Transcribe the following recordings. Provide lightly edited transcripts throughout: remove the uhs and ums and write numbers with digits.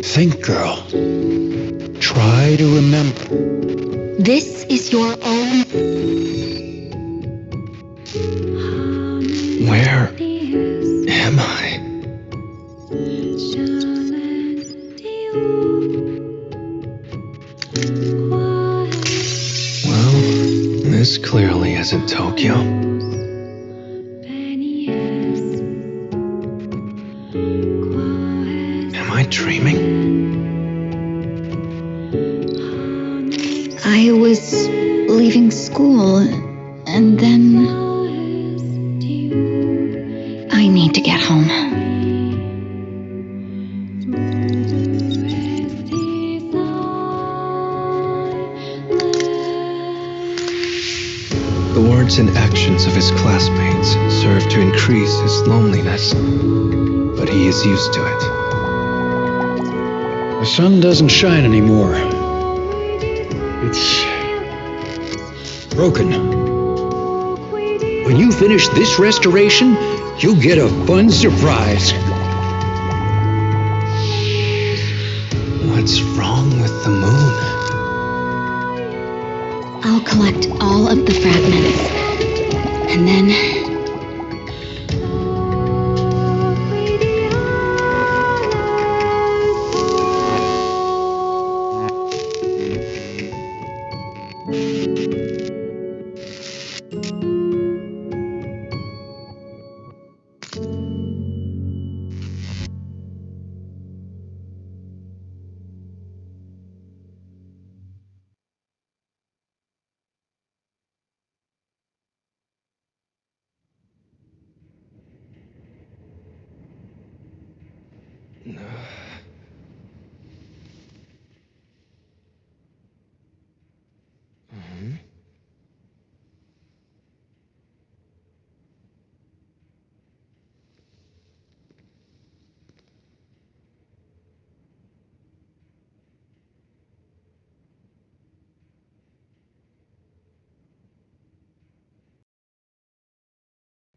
Think, girl. Try to remember. This is your own... Where am I? Well, this clearly isn't Tokyo. Am I dreaming? I was leaving school, and then... I need to get home. The words and actions of his classmates serve to increase his loneliness, but he is used to it. The sun doesn't shine anymore. It's broken. When you finish this restoration, you'll get a fun surprise. What's wrong with the moon? I'll collect all of the fragments, and then...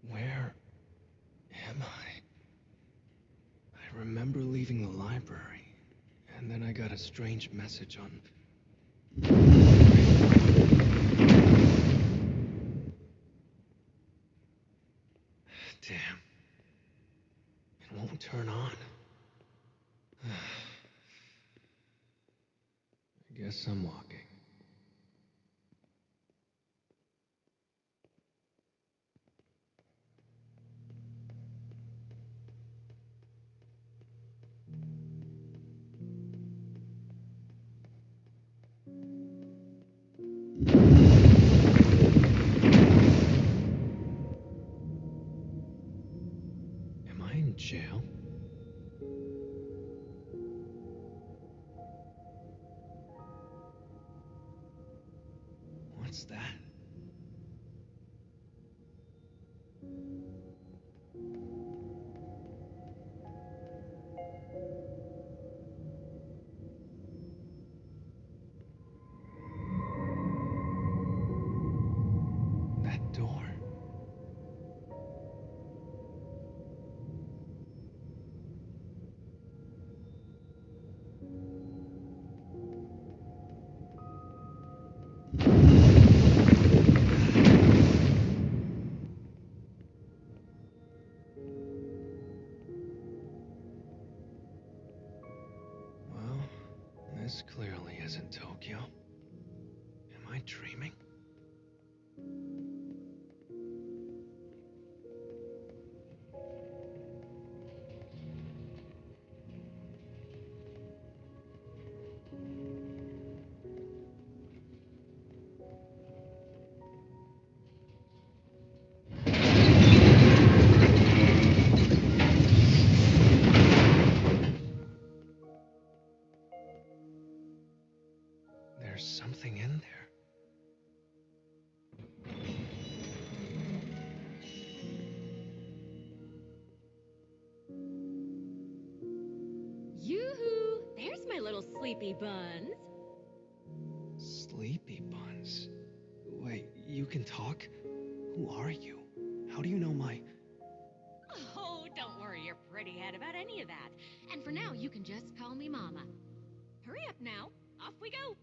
Where am I? I remember leaving the library, and then I got a strange message on... Damn. It won't turn on. I guess I'm walking. Am I in jail? What's that? That door. Well, this clearly isn't Tokyo. Am I dreaming? There's something in there. Yoo-hoo! There's my little sleepy buns. Sleepy buns. Wait, you can talk? Who are you? How do you know my... Oh, don't worry your pretty head about any of that. And for now, you can just call me Mama. Hurry up now. Off we go.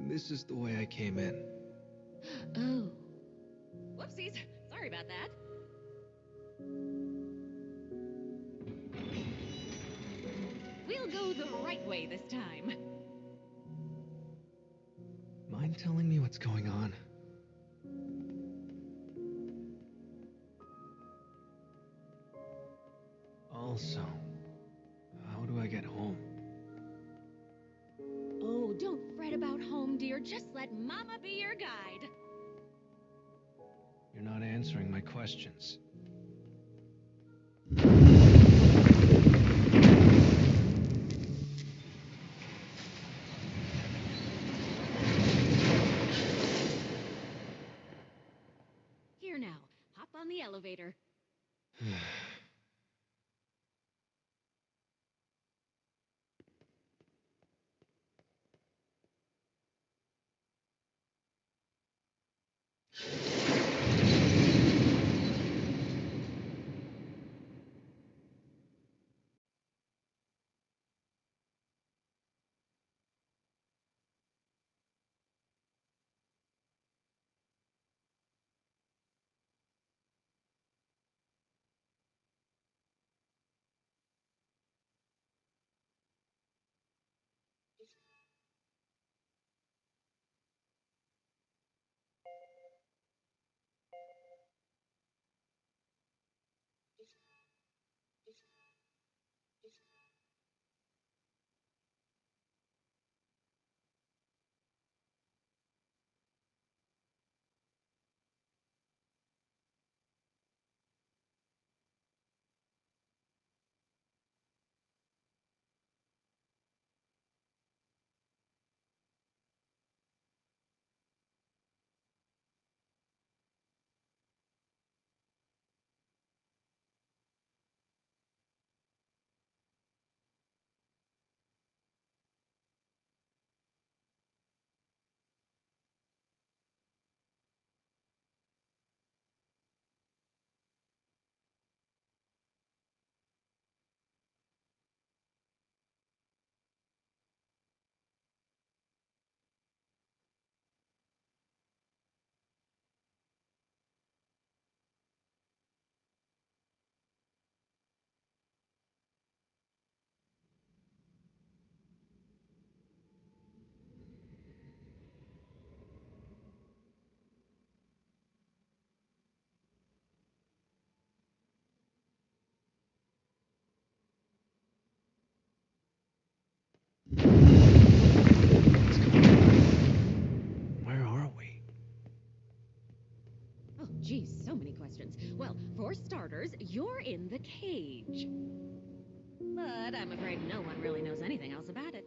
This is the way I came in. Oh. Whoopsies. Sorry about that. We'll go the right way this time. Mind telling me what's going on? Also, how do I get home? Oh, don't fret about home, dear. Just let Mama be your guide. You're not answering my questions. Here now, hop on the elevator. What's going on? Where are we? Oh, geez, so many questions. Well, for starters, you're in the cage. But I'm afraid no one really knows anything else about it.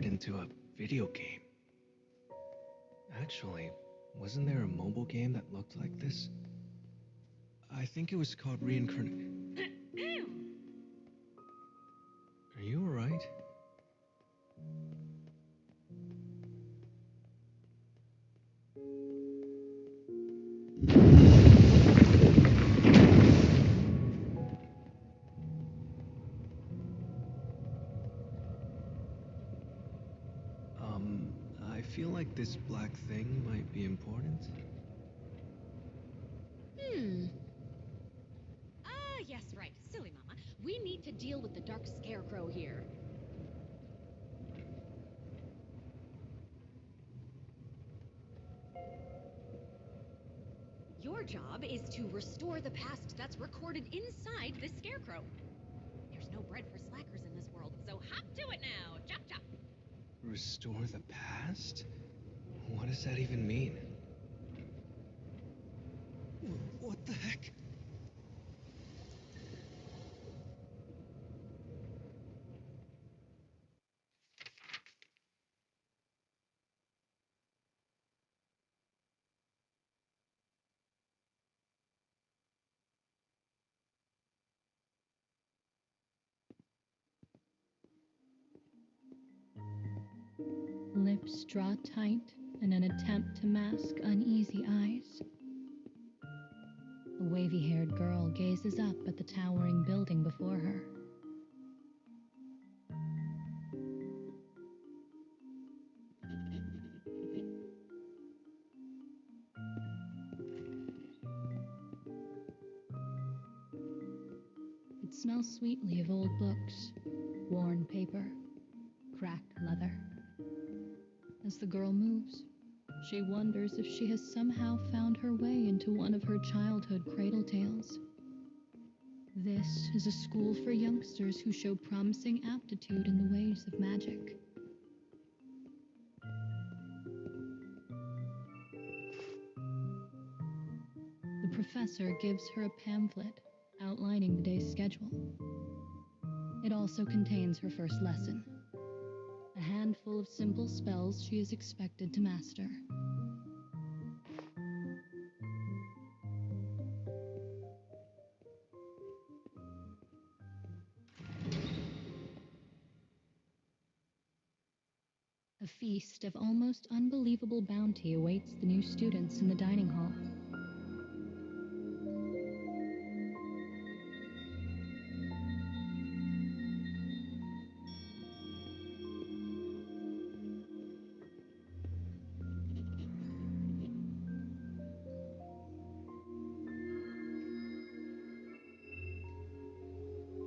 Into a video game. Actually, wasn't there a mobile game that looked like this? I think it was called Reincarnate. Are you alright? I feel like this black thing might be important. Yes, right. Silly Mama. We need to deal with the dark scarecrow here. Your job is to restore the past that's recorded inside the scarecrow. There's no bread for slackers in this world, so hop to it now. Chop, chop. Restore the past? What does that even mean? What the heck? lips draw tight in an attempt to mask uneasy eyes. The wavy-haired girl gazes up at the towering building before her. It smells sweetly of old books, worn paper, cracked leather. As the girl moves, she wonders if she has somehow found her way into one of her childhood cradle tales. This is a school for youngsters who show promising aptitude in the ways of magic. The professor gives her a pamphlet outlining the day's schedule. It also contains her first lesson, a handful of simple spells she is expected to master. A feast of almost unbelievable bounty awaits the new students in the dining hall.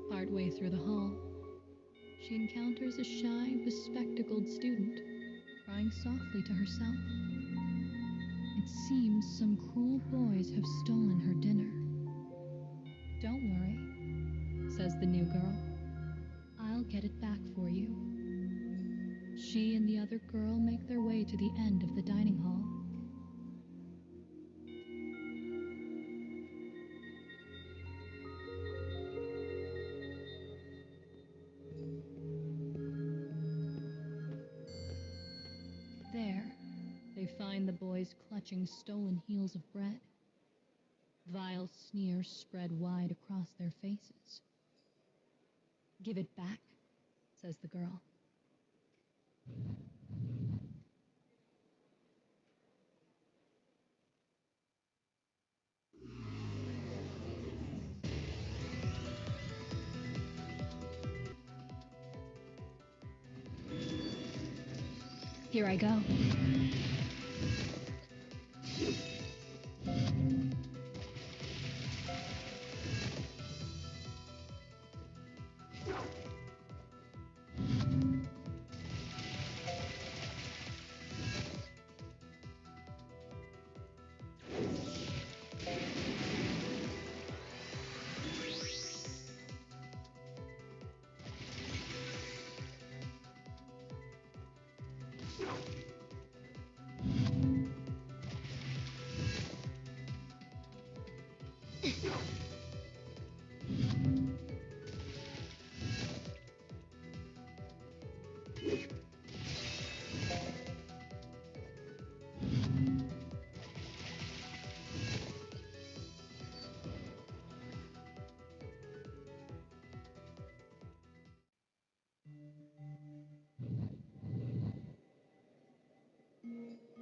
Partway through the hall, she encounters a shy, bespectacled student crying softly to herself. It seems some cruel boys have stolen her dinner. "Don't worry," says the new girl. "I'll get it back for you." She and the other girl make their way to the end of the dining hall. There, they find the boys clutching stolen heels of bread. Vile sneers spread wide across their faces. "Give it back," says the girl. Here I go.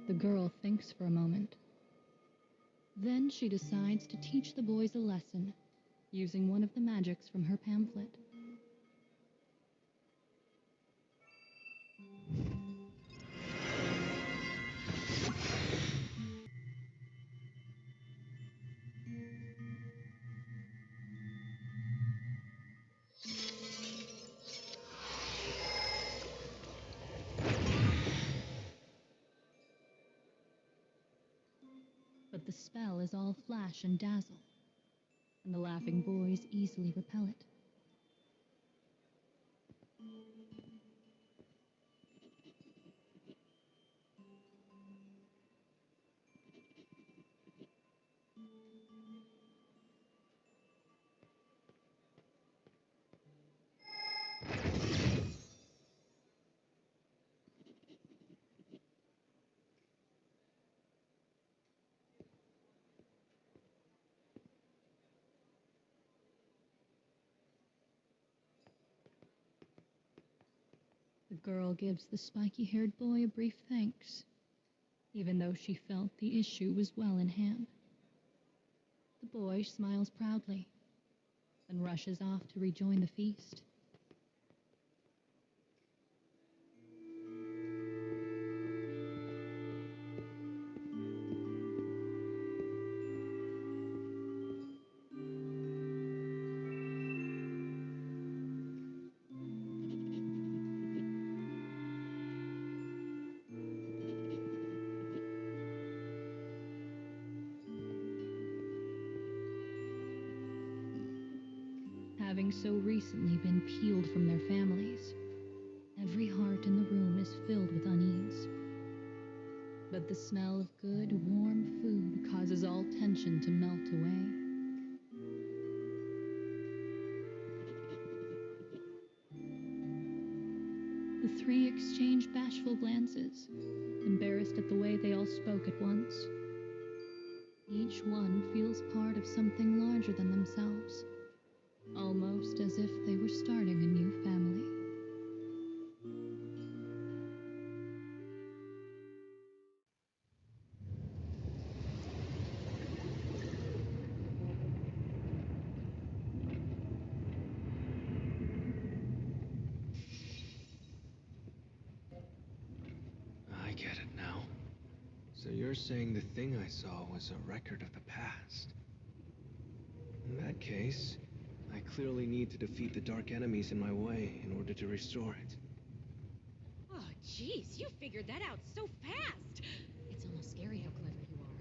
The girl thinks for a moment. Then she decides to teach the boys a lesson using one of the magics from her pamphlet. But the spell is all flash and dazzle, and the laughing boys easily repel it. girl gives the spiky-haired boy a brief thanks, even though she felt the issue was well in hand. The boy smiles proudly, then rushes off to rejoin the feast. Having so recently been peeled from their families, every heart in the room is filled with unease. But the smell of good, warm food causes all tension to melt away. The three exchange bashful glances, embarrassed at the way they all spoke at once. Each one feels part of something larger than themselves, almost as if they were starting a new family. I get it now. So you're saying the thing I saw was a record of the past. In that case, I clearly need to defeat the dark enemies in my way in order to restore it. Oh, jeez, you figured that out so fast. It's almost scary how clever you are.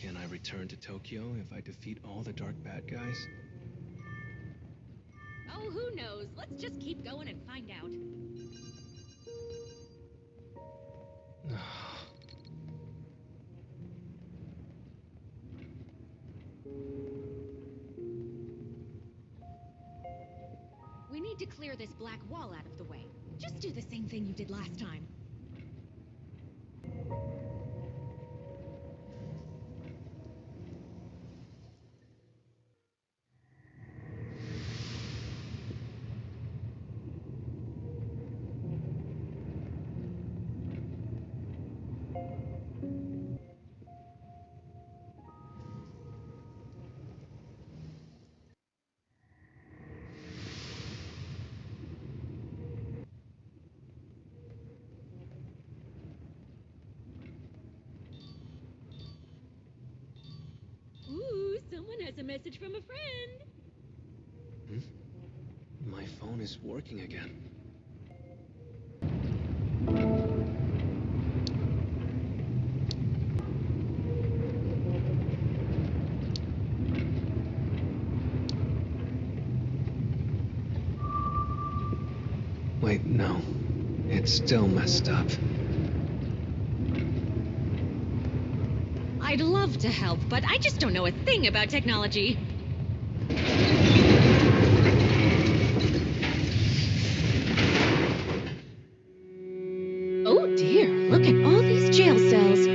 Can I return to Tokyo if I defeat all the dark bad guys? Oh, who knows? Let's just keep going and find out. We need to clear this black wall out of the way. Just do the same thing you did last time. Ooh, someone has a message from a friend. My phone is working again. Wait, no. It's still messed up. I'd love to help, but I just don't know a thing about technology. Oh dear, look at all these jail cells.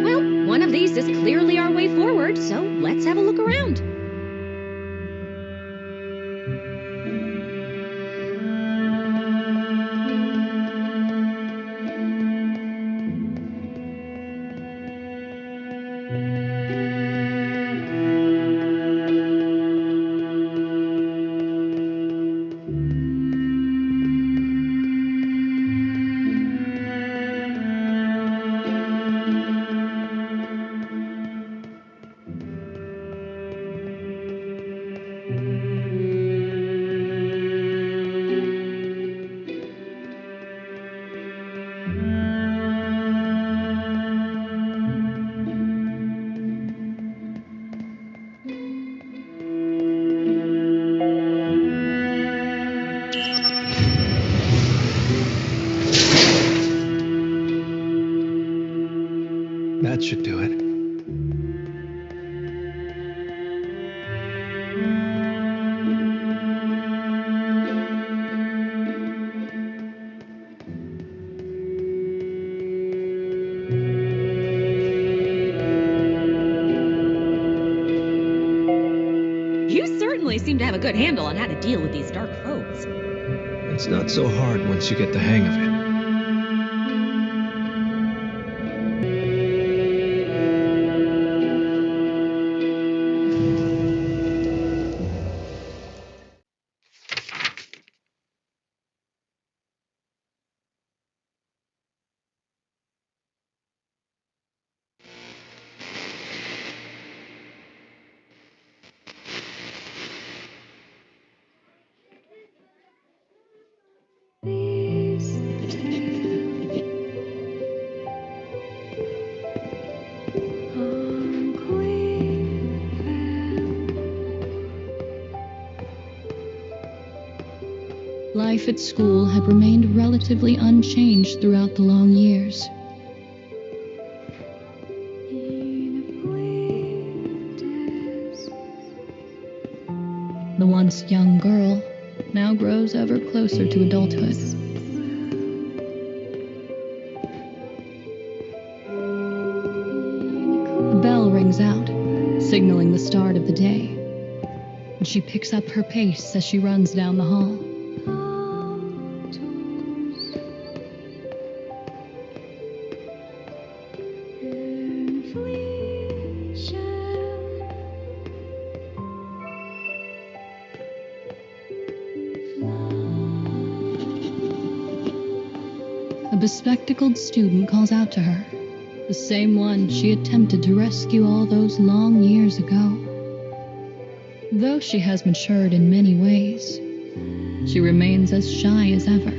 Well, one of these is clearly our way forward, so let's have a look around. suddenly seem to have a good handle on how to deal with these dark foes. It's not so hard once you get the hang of it. Life at school had remained relatively unchanged throughout the long years. The once young girl now grows ever closer to adulthood. The bell rings out, signaling the start of the day, and she picks up her pace as she runs down the hall. A bespectacled student calls out to her, the same one she attempted to rescue all those long years ago. Though she has matured in many ways, she remains as shy as ever.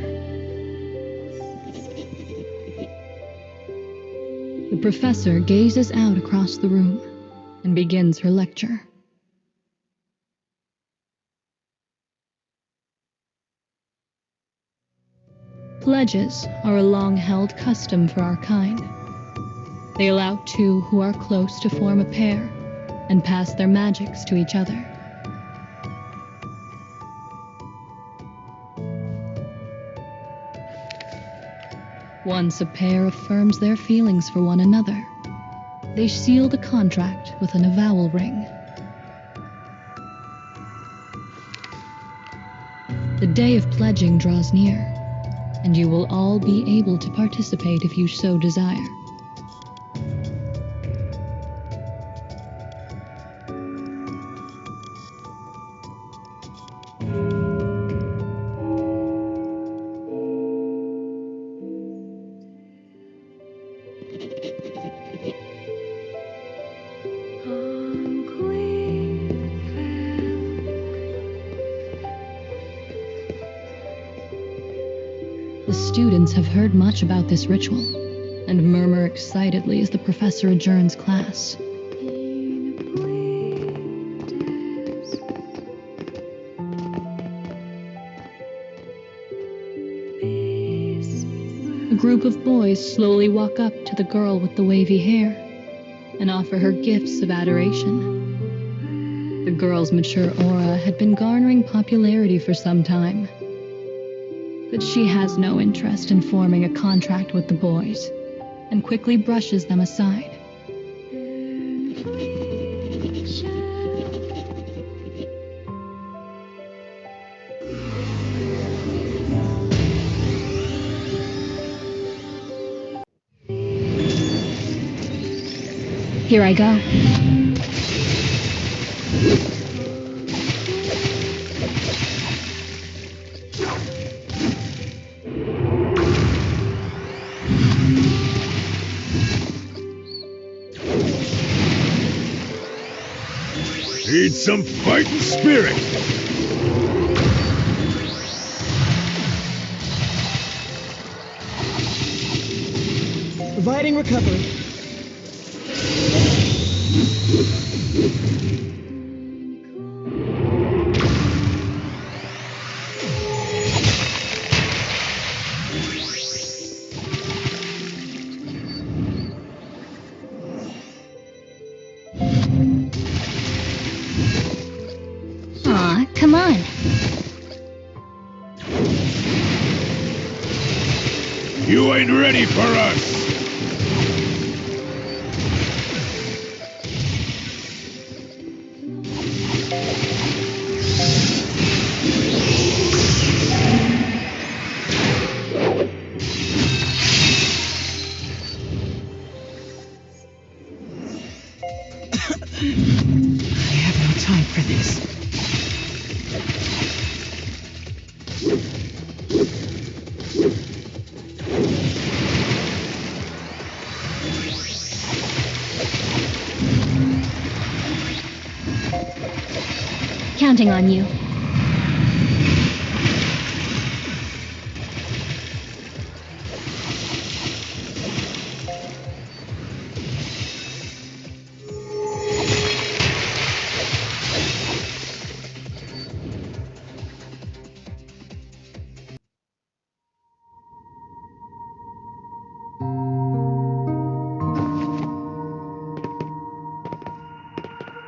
The professor gazes out across the room and begins her lecture. Pledges are a long-held custom for our kind. They allow two who are close to form a pair and pass their magics to each other. Once a pair affirms their feelings for one another, they seal the contract with an avowal ring. The day of pledging draws near, and you will all be able to participate if you so desire. The students have heard much about this ritual and murmur excitedly as the professor adjourns class. A group of boys slowly walk up to the girl with the wavy hair and offer her gifts of adoration. The girl's mature aura had been garnering popularity for some time, but she has no interest in forming a contract with the boys and quickly brushes them aside. Here I go. Need some fighting spirit! Providing recovery. Aw, come on. You ain't ready for us! I have no time for this. Counting on you.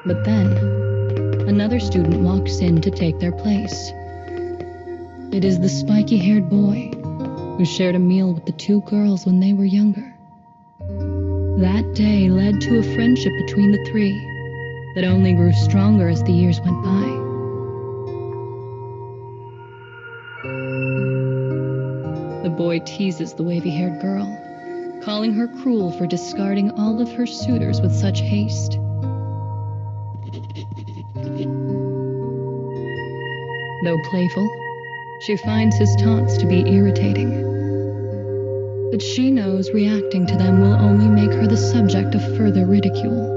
But then, another student walks in to take their place. It is the spiky-haired boy who shared a meal with the two girls when they were younger. That day led to a friendship between the three that only grew stronger as the years went by. The boy teases the wavy-haired girl, calling her cruel for discarding all of her suitors with such haste. Though playful, she finds his taunts to be irritating. But she knows reacting to them will only make her the subject of further ridicule.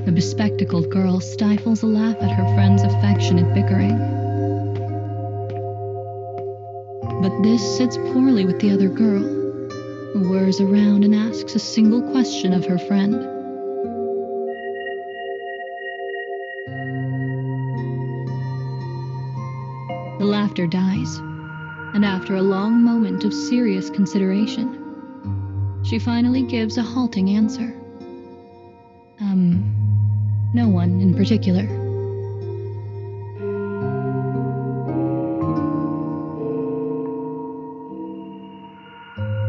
The bespectacled girl stifles a laugh at her friend's affectionate bickering. But this sits poorly with the other girl, who whirs around and asks a single question of her friend. The laughter dies, and after a long moment of serious consideration, she finally gives a halting answer. No one in particular.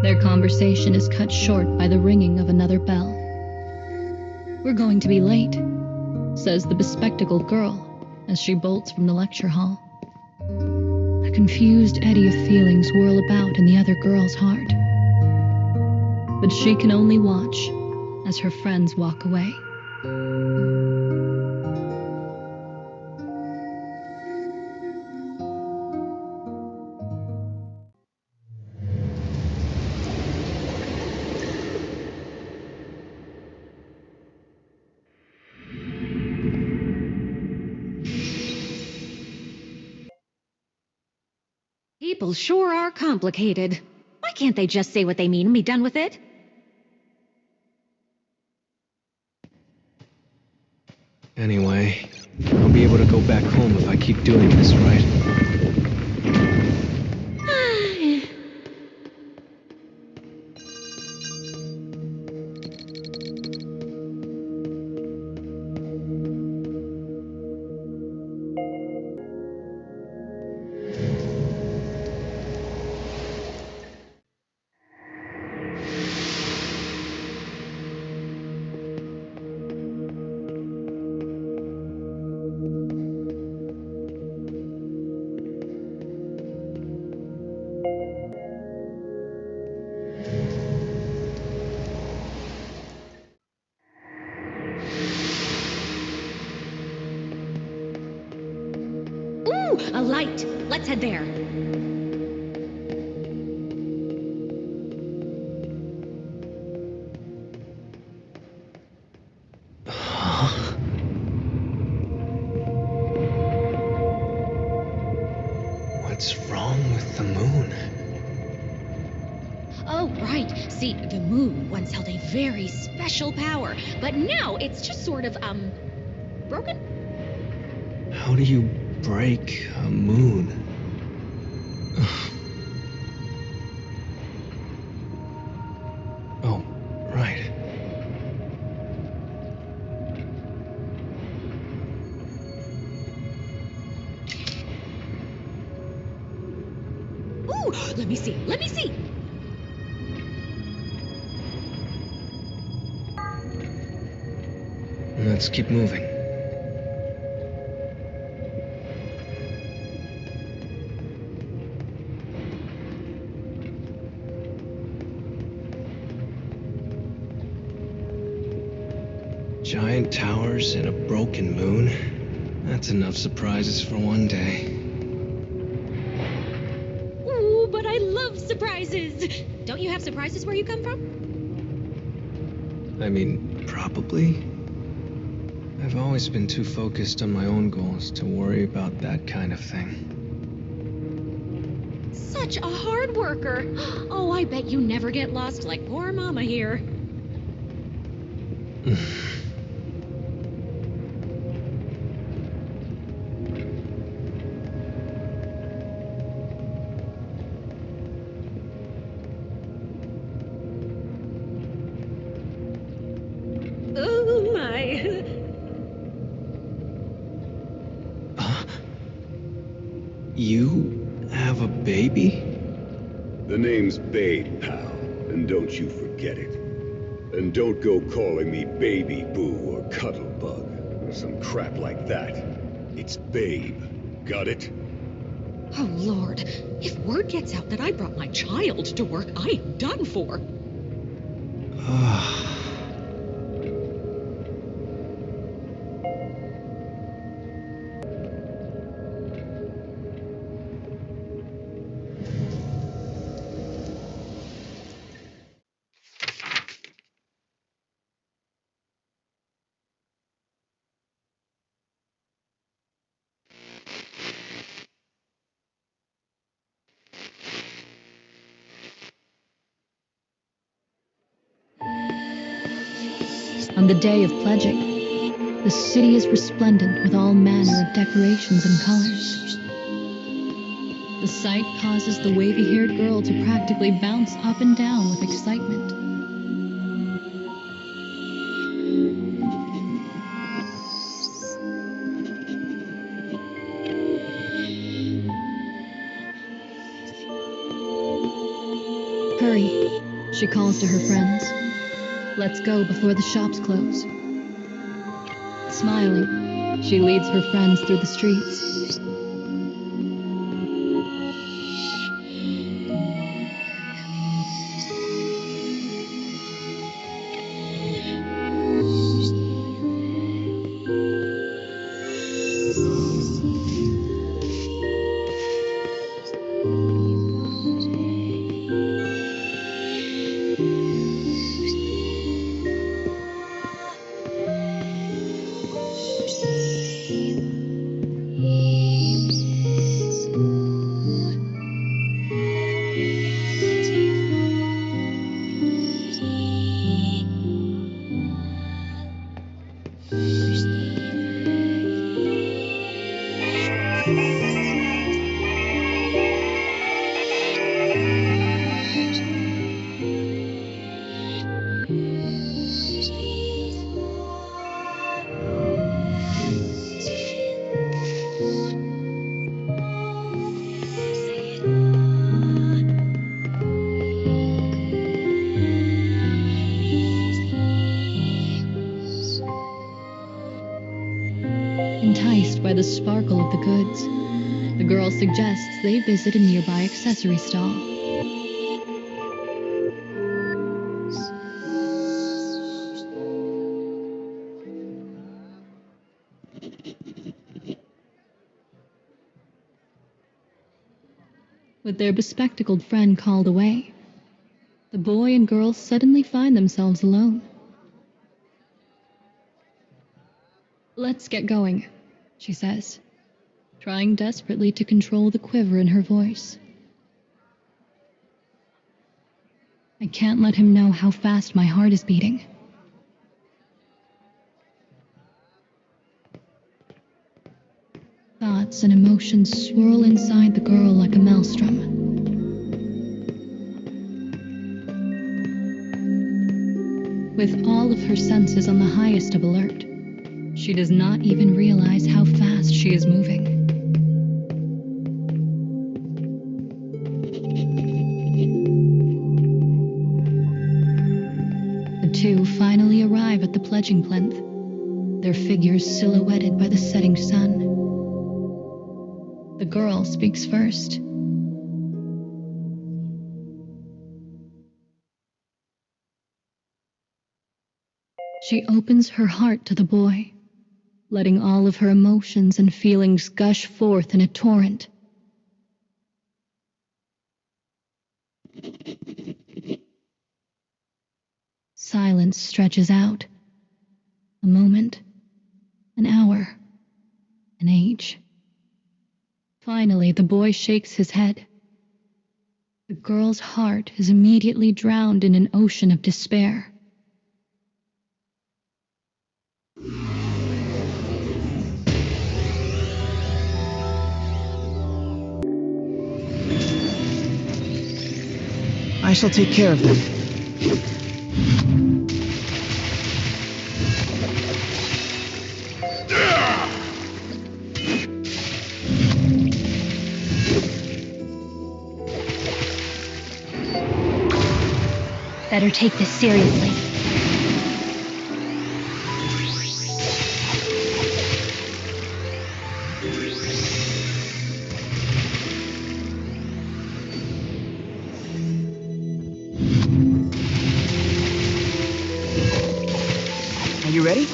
Their conversation is cut short by the ringing of another bell. "We're going to be late," says the bespectacled girl as she bolts from the lecture hall. A confused eddy of feelings whirl about in the other girl's heart. But she can only watch as her friends walk away. People sure are complicated. Why can't they just say what they mean and be done with it? Anyway, I'll be able to go back home if I keep doing this, right? A light! Let's head there. What's wrong with the moon? Oh, right. See, the moon once held a very special power, but now it's just sort of, broken? How do you break a moon? Oh, right. Ooh, let me see, let me see. Let's keep moving. towers and a broken moon. That's enough surprises for one day. Ooh, but I love surprises! Don't you have surprises where you come from? I mean, probably. I've always been too focused on my own goals to worry about that kind of thing. Such a hard worker. Oh, I bet you never get lost like poor Mama here. Oh, my. You have a baby? The name's Babe, pal, and don't you forget it. And don't go calling me Baby Boo or Cuddle Bug, or some crap like that. It's Babe. Got it? Oh, Lord. If word gets out that I brought my child to work, I'm done for. On the day of pledging, the city is resplendent with all manner of decorations and colors. The sight causes the wavy-haired girl to practically bounce up and down with excitement. Hurry, she calls to her friends. Let's go before the shops close. Smiling, she leads her friends through the streets. Enticed by the sparkle of the goods, the girl suggests they visit a nearby accessory stall. With their bespectacled friend called away, the boy and girl suddenly find themselves alone. "Let's get going," she says, trying desperately to control the quiver in her voice. "I can't let him know how fast my heart is beating." Thoughts and emotions swirl inside the girl like a maelstrom. With all of her senses on the highest of alert, she does not even realize how fast she is moving. The two finally arrive at the pledging plinth, their figures silhouetted by the setting sun. The girl speaks first. She opens her heart to the boy, letting all of her emotions and feelings gush forth in a torrent. Silence stretches out. A moment, an hour, an age. Finally, the boy shakes his head. The girl's heart is immediately drowned in an ocean of despair. I shall take care of them. Better take this seriously. Are you ready?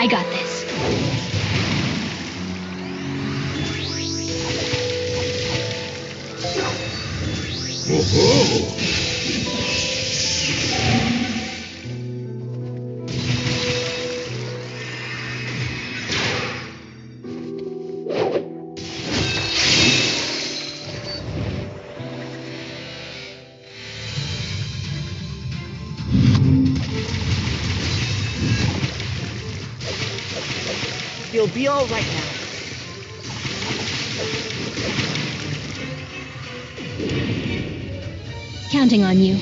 I got this. Whoa! You'll be all right now. Counting on you.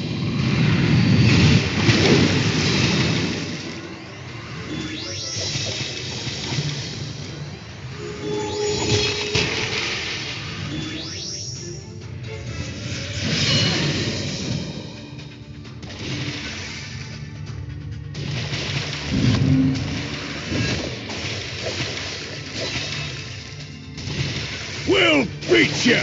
We'll beat ya!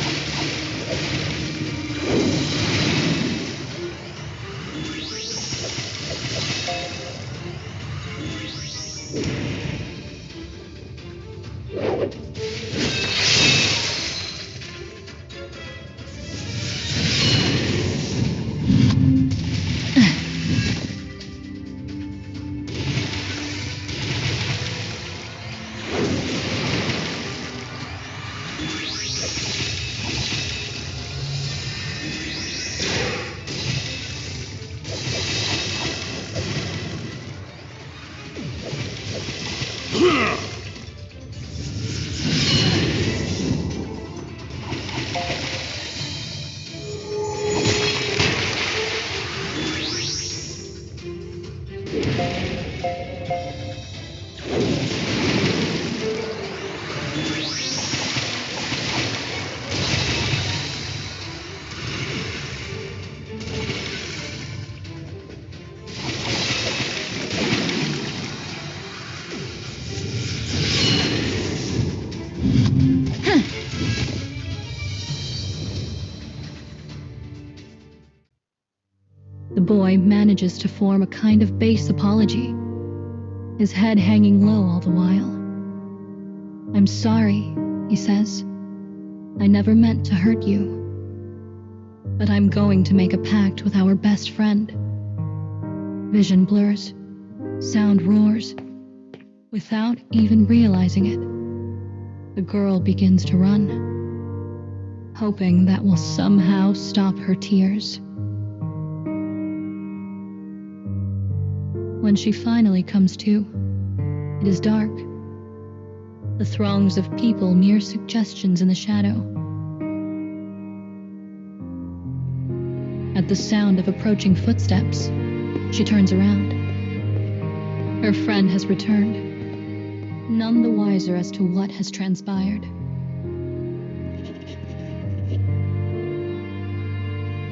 The boy manages to form a kind of base apology, his head hanging low all the while. "I'm sorry," he says. "I never meant to hurt you. But I'm going to make a pact with our best friend." Vision blurs, sound roars. Without even realizing it, the girl begins to run, hoping that will somehow stop her tears. When she finally comes to, it is dark. The throngs of people mere suggestions in the shadow. At the sound of approaching footsteps, she turns around. Her friend has returned, none the wiser as to what has transpired.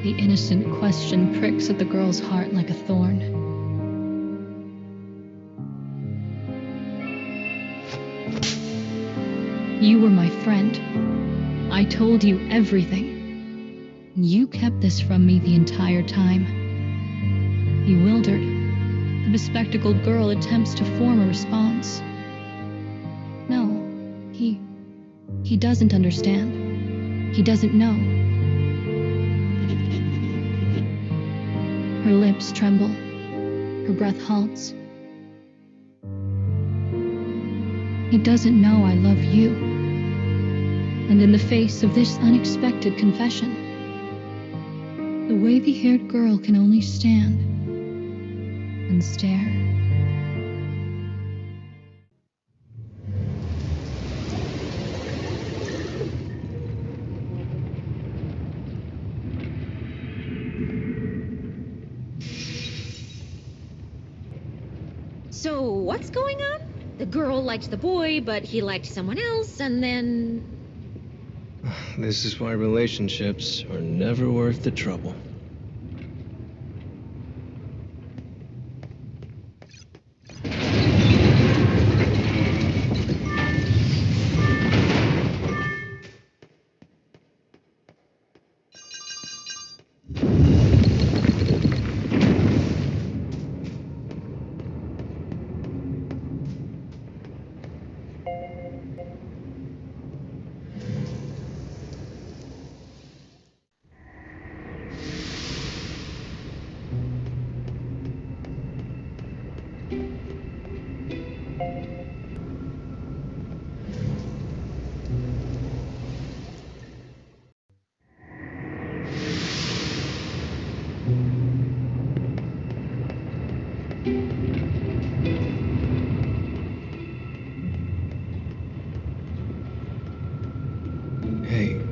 The innocent question pricks at the girl's heart like a thorn. You were my friend. I told you everything. You kept this from me the entire time. Bewildered, the bespectacled girl attempts to form a response. No, he doesn't understand. He doesn't know. Her lips tremble. Her breath halts. He doesn't know I love you. And in the face of this unexpected confession, the wavy-haired girl can only stand and stare. So, what's going on? The girl liked the boy, but he liked someone else, and then... This is why relationships are never worth the trouble.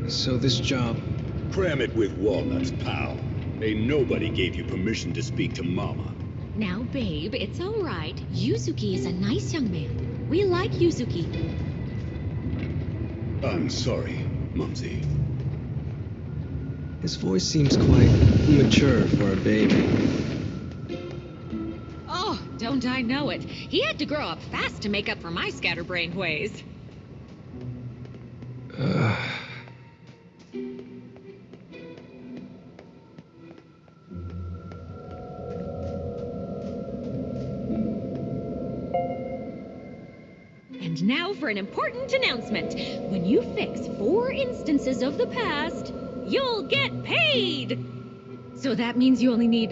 So this job... Cram it with walnuts, pal. Ain't nobody gave you permission to speak to Mama. Now, babe, it's all right. Yuzuki is a nice young man. We like Yuzuki. I'm sorry, Mumsy. His voice seems quite mature for a baby. Oh, don't I know it. He had to grow up fast to make up for my scatterbrained ways. And now for an important announcement. When you fix 4 instances of the past, you'll get paid! So that means you only need,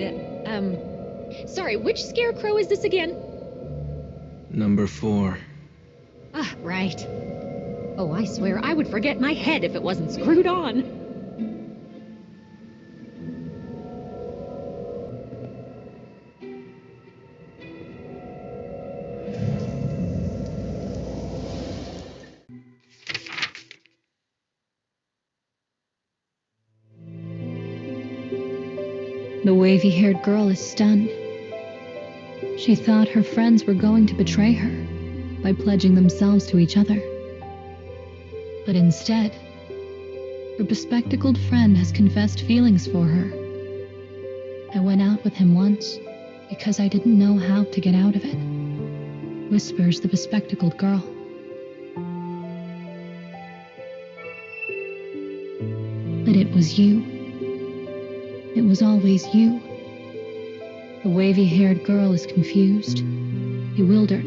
Sorry, which scarecrow is this again? Number 4. Ah, right. Oh, I swear I would forget my head if it wasn't screwed on. The wavy-haired girl is stunned. She thought her friends were going to betray her by pledging themselves to each other. But instead, her bespectacled friend has confessed feelings for her. I went out with him once because I didn't know how to get out of it, whispers the bespectacled girl. But it was you. It was always you. The wavy-haired girl is confused, bewildered,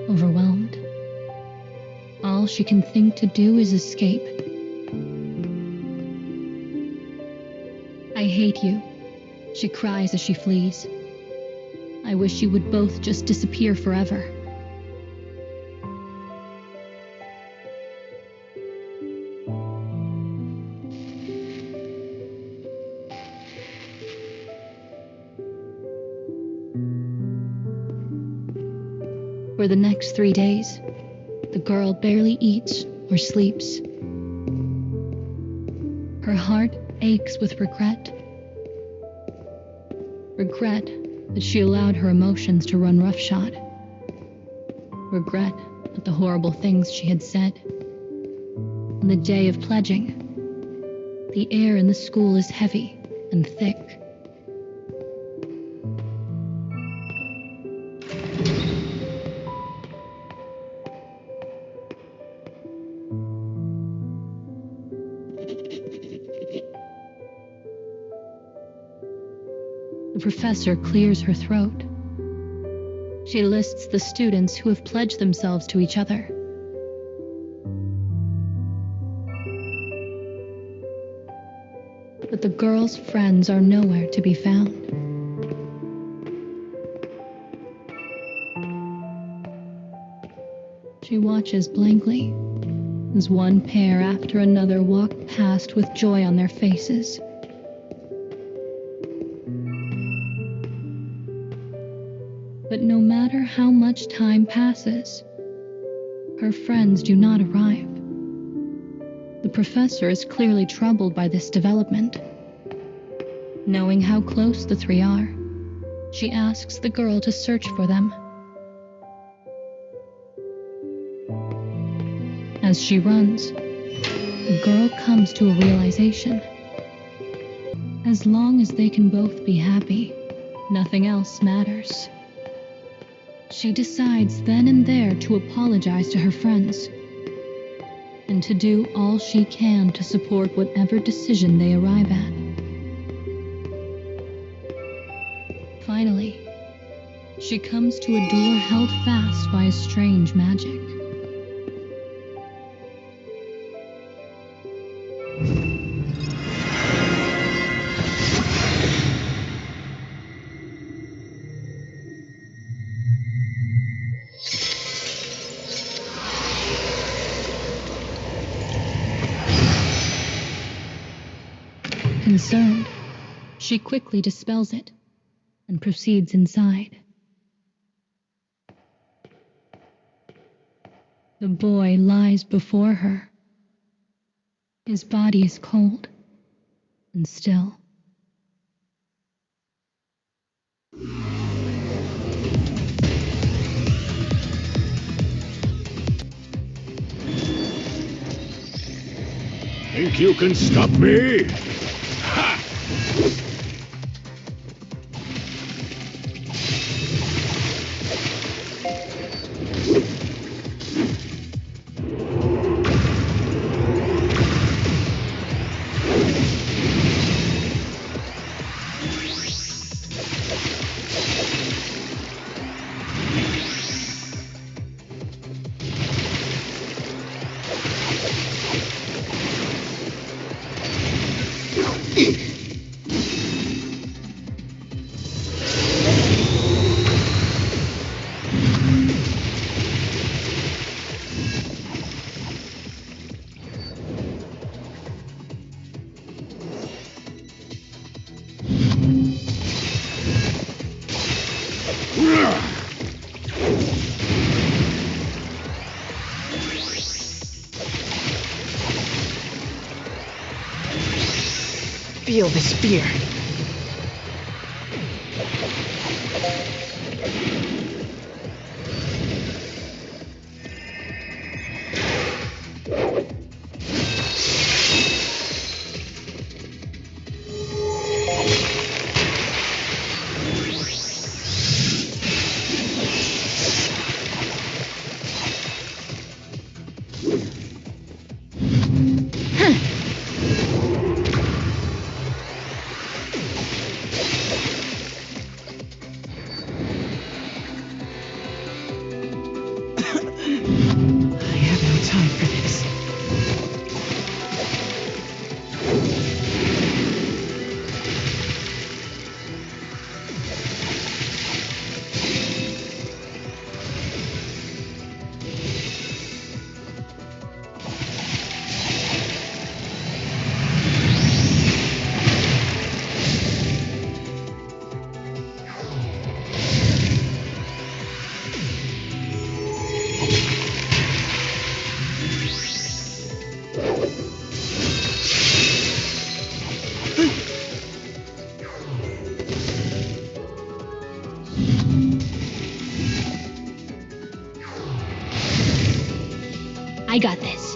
overwhelmed. All she can think to do is escape. I hate you, she cries as she flees. I wish you would both just disappear forever. For the next 3 days, the girl barely eats or sleeps. Her heart aches with regret. Regret that she allowed her emotions to run roughshod. Regret at the horrible things she had said. On the day of pledging, the air in the school is heavy and thick. The professor clears her throat. She lists the students who have pledged themselves to each other. But the girl's friends are nowhere to be found. She watches blankly as one pair after another walk past with joy on their faces. But no matter how much time passes, her friends do not arrive. The professor is clearly troubled by this development. Knowing how close the three are, she asks the girl to search for them. As she runs, the girl comes to a realization. As long as they can both be happy, nothing else matters. She decides then and there to apologize to her friends and to do all she can to support whatever decision they arrive at. Finally, she comes to a door held fast by a strange magic. Concerned, she quickly dispels it and proceeds inside. The boy lies before her. His body is cold and still. Think you can stop me? Ha! Feel this fear. I got this.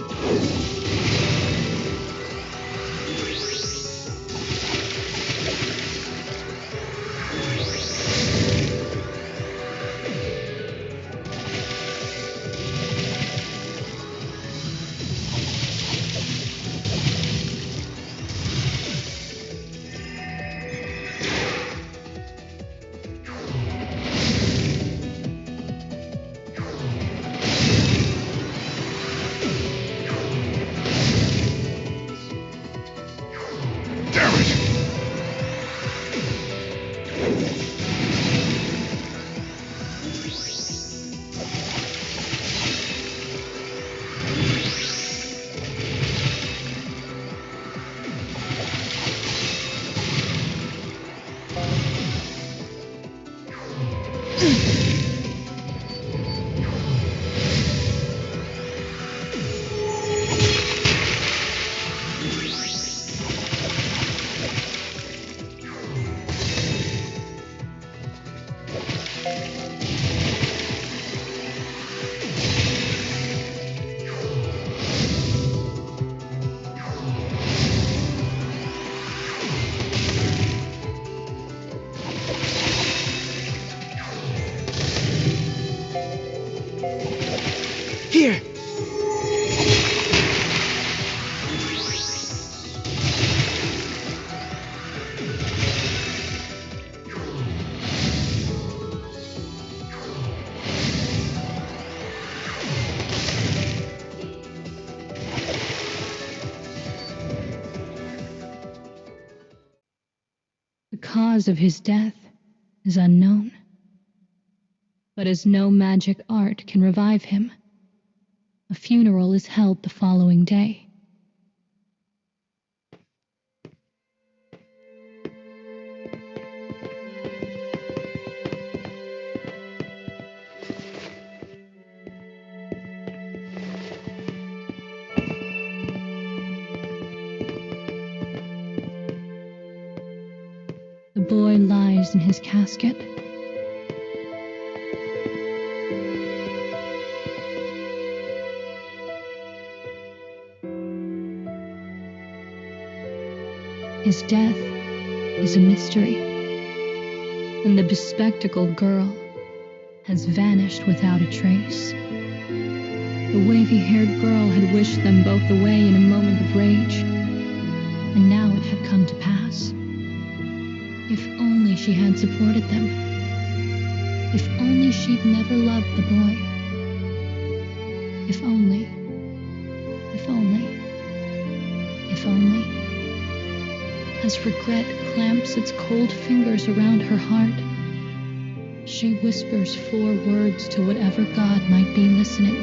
Here! The cause of his death is unknown. But as no magic art can revive him, a funeral is held the following day. The boy lies in his casket. His death is a mystery, and the bespectacled girl has vanished without a trace. The wavy-haired girl had wished them both away in a moment of rage, and now it had come to pass. If only she had supported them. If only she'd never loved the boy. If only. If only. If only. As regret clamps its cold fingers around her heart, she whispers 4 words to whatever god might be listening.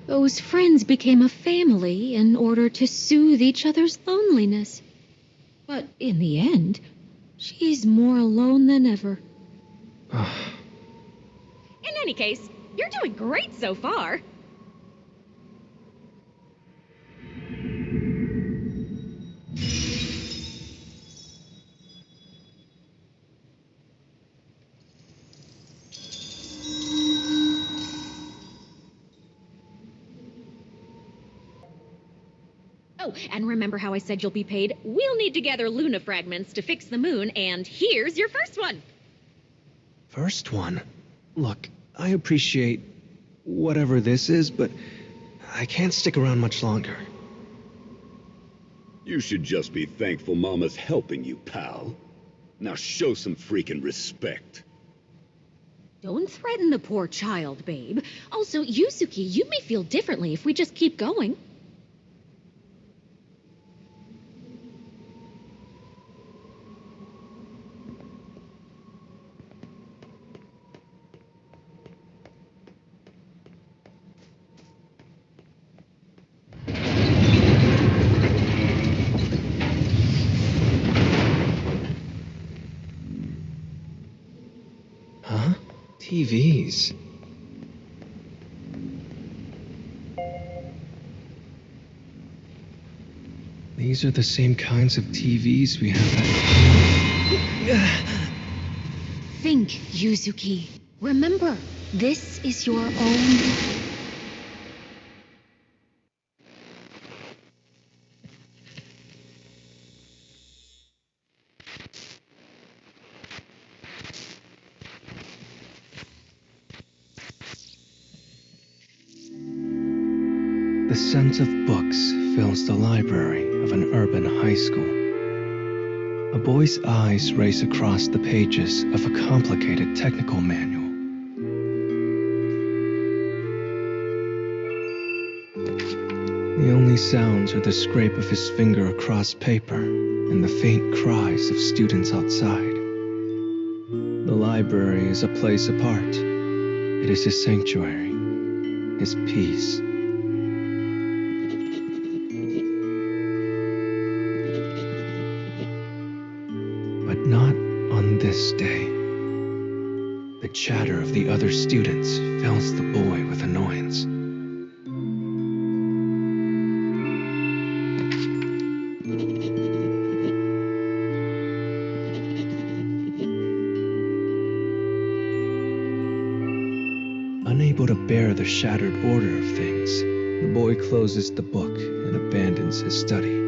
Those friends became a family in order to soothe each other's loneliness. But in the end, she's more alone than ever. In any case, you're doing great so far. Oh, and remember how I said you'll be paid? We'll need to gather Luna fragments to fix the moon, and here's your first one. First one? Look, I appreciate whatever this is, but I can't stick around much longer. You should just be thankful Mama's helping you, pal. Now show some freaking respect. Don't threaten the poor child, babe. Also, Yuzuki, you may feel differently if we just keep going. TVs. These are the same kinds of TVs we have at... Think, Yuzuki. Remember, this is your own... The scent of books fills the library of an urban high school. A boy's eyes race across the pages of a complicated technical manual. The only sounds are the scrape of his finger across paper and the faint cries of students outside. The library is a place apart. It is his sanctuary, his peace. But not on this day. The chatter of the other students fills the boy with annoyance. Unable to bear the shattered order of things, the boy closes the book and abandons his study.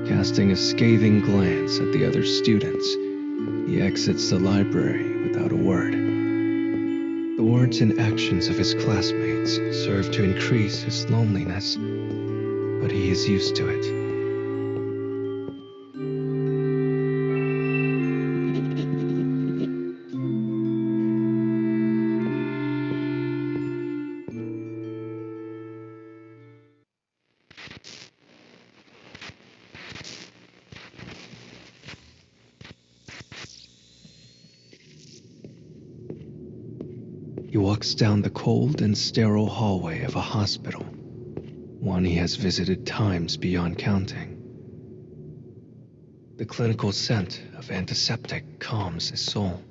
Casting a scathing glance at the other students, he exits the library without a word. The words and actions of his classmates serve to increase his loneliness, but he is used to it. He walks down the cold and sterile hallway of a hospital, one he has visited times beyond counting. The clinical scent of antiseptic calms his soul.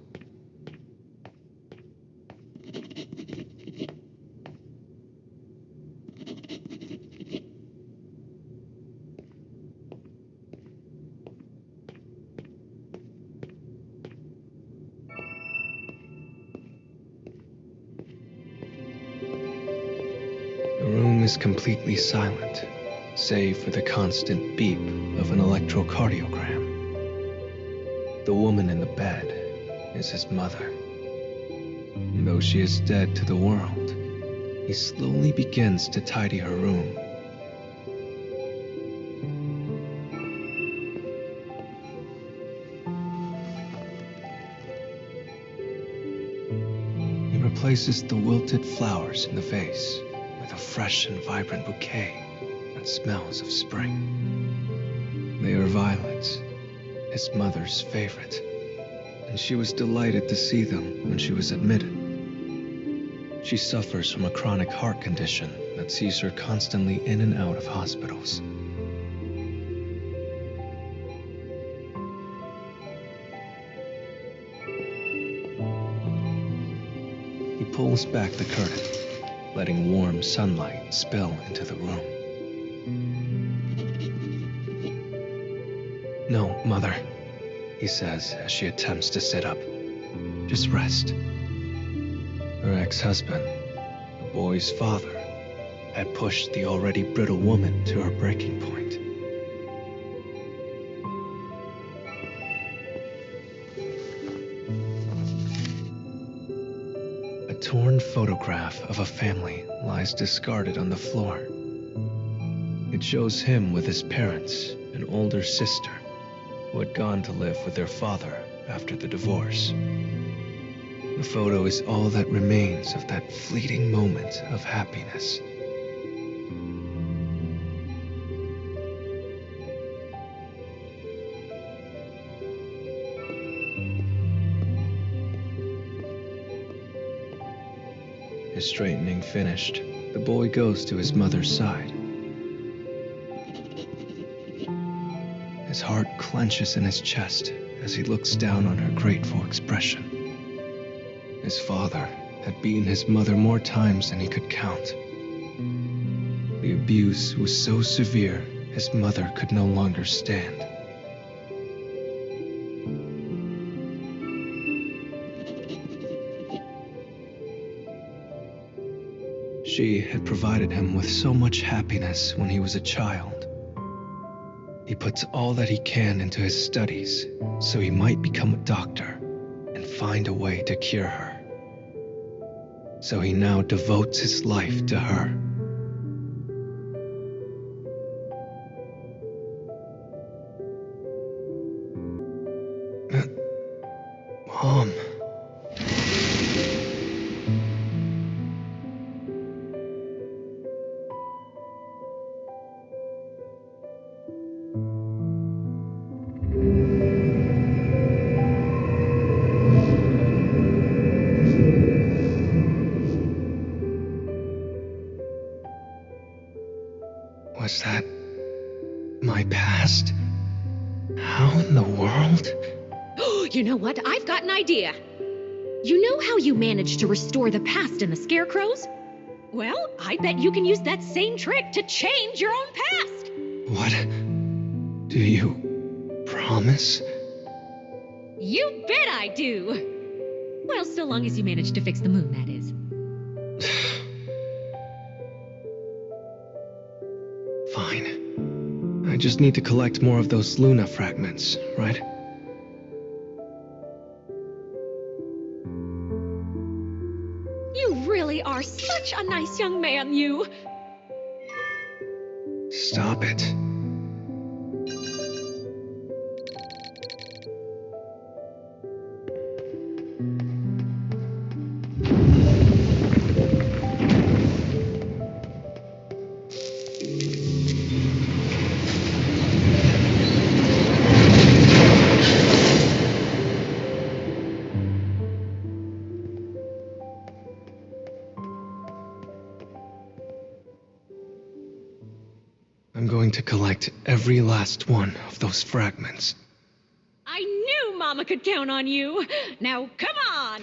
The room is completely silent, save for the constant beep of an electrocardiogram. The woman in the bed is his mother. And though she is dead to the world, he slowly begins to tidy her room. He replaces the wilted flowers in the vase with a fresh and vibrant bouquet that smells of spring. They are violets, his mother's favorite, and she was delighted to see them when she was admitted. She suffers from a chronic heart condition that sees her constantly in and out of hospitals. He pulls back the curtain, letting warm sunlight spill into the room. "No, Mother," he says as she attempts to sit up. "Just rest." Her ex-husband, the boy's father, had pushed the already brittle woman to her breaking point. A torn photograph of a family lies discarded on the floor. It shows him with his parents, an older sister, who had gone to live with their father after the divorce. The photo is all that remains of that fleeting moment of happiness. His straightening finished, the boy goes to his mother's side. His heart clenches in his chest as he looks down on her grateful expression. His father had beaten his mother more times than he could count. The abuse was so severe, his mother could no longer stand. She had provided him with so much happiness when he was a child. He puts all that he can into his studies so he might become a doctor and find a way to cure her. So he now devotes his life to her. Mom. Was that my past? How in the world? You know what? I've got an idea. You know how you managed to restore the past in the Scarecrows? Well, I bet you can use that same trick to change your own past. What? Do you promise? You bet I do. Well, so long as you manage to fix the moon, that is. Fine. I just need to collect more of those Luna fragments, right? You really are such a nice young man, you. Stop it. I'm going to collect every last one of those fragments. I knew Mama could count on you. Now, come on!